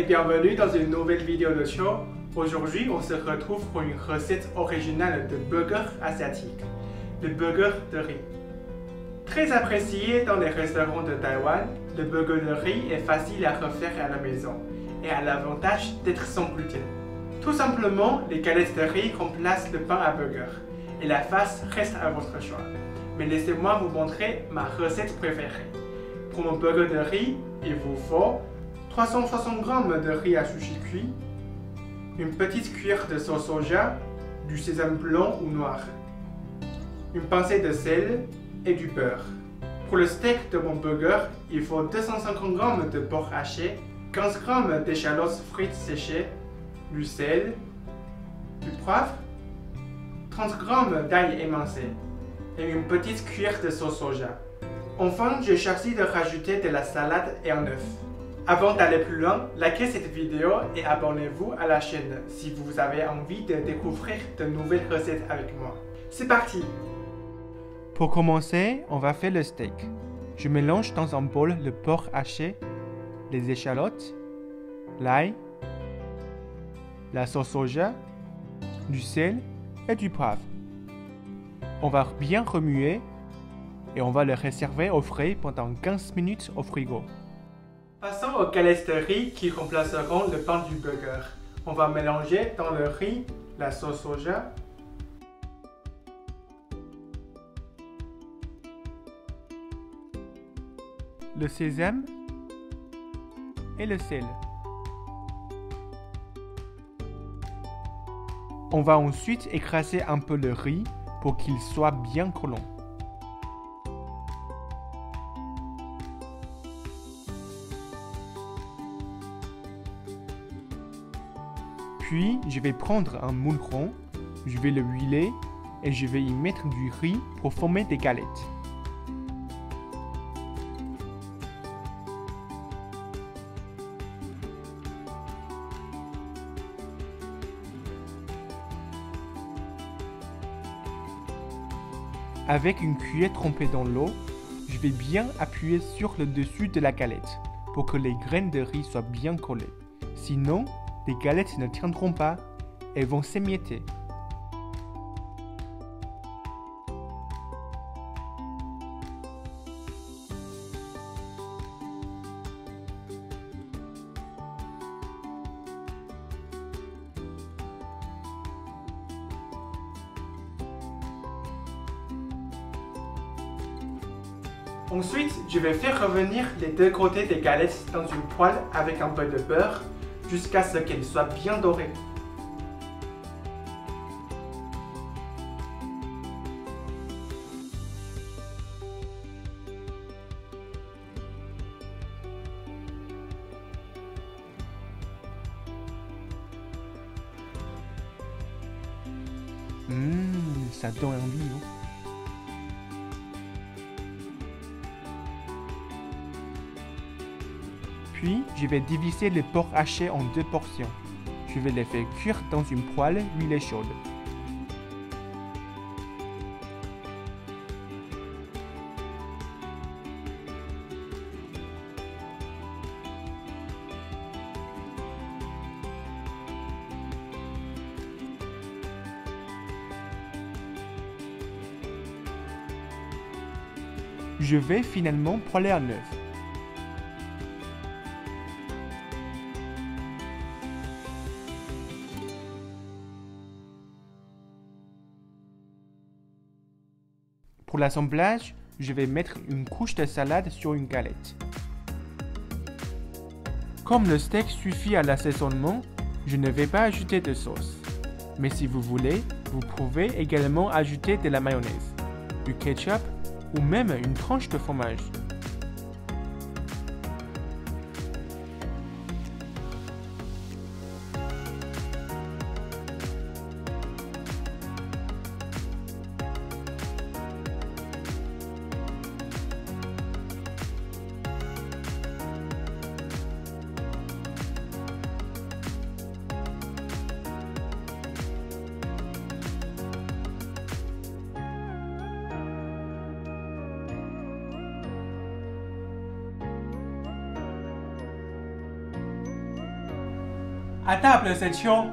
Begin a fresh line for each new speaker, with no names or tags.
bienvenue dans une nouvelle vidéo de show. Aujourd'hui, on se retrouve pour une recette originale de burger asiatique, le burger de riz. Très apprécié dans les restaurants de Taïwan, le burger de riz est facile à refaire à la maison et a l'avantage d'être sans gluten. Tout simplement, les galettes de riz remplacent le pain à burger et la face reste à votre choix. Mais laissez-moi vous montrer ma recette préférée. Pour mon burger de riz, il vous faut 360 g de riz à sushi cuit, une petite cuillère de sauce soja, du sésame blanc ou noir, une pincée de sel et du beurre. Pour le steak de mon burger, il faut 250 g de porc haché, 15 g d'échalotes frites séchées, du sel, du poivre, 30 g d'ail émincé et une petite cuillère de sauce soja. Enfin, j'ai choisi de rajouter de la salade et un œuf. Avant d'aller plus loin, likez cette vidéo et abonnez-vous à la chaîne si vous avez envie de découvrir de nouvelles recettes avec moi. C'est parti! Pour commencer, on va faire le steak. Je mélange dans un bol le porc haché, les échalotes, l'ail, la sauce soja, du sel et du poivre. On va bien remuer et on va le réserver au frais pendant 15 minutes au frigo. Passons aux galettes de riz qui remplaceront le pain du burger. On va mélanger dans le riz la sauce soja, le sésame et le sel. On va ensuite écraser un peu le riz pour qu'il soit bien collant. Puis, je vais prendre un moule rond, je vais le huiler et je vais y mettre du riz pour former des galettes. Avec une cuillère trempée dans l'eau, je vais bien appuyer sur le dessus de la galette pour que les graines de riz soient bien collées. Sinon, les galettes ne tiendront pas et vont s'émietter. Ensuite, je vais faire revenir les deux côtés des galettes dans une poêle avec un peu de beurre jusqu'à ce qu'elles soient bien dorées. Ça donne envie, non? Puis, je vais diviser le porc haché en deux portions. Je vais les faire cuire dans une poêle huilée chaude. Je vais finalement poêler un œuf. Pour l'assemblage, je vais mettre une couche de salade sur une galette. Comme le steak suffit à l'assaisonnement, je ne vais pas ajouter de sauce. Mais si vous voulez, vous pouvez également ajouter de la mayonnaise, du ketchup ou même une tranche de fromage. À table, c'est chaud.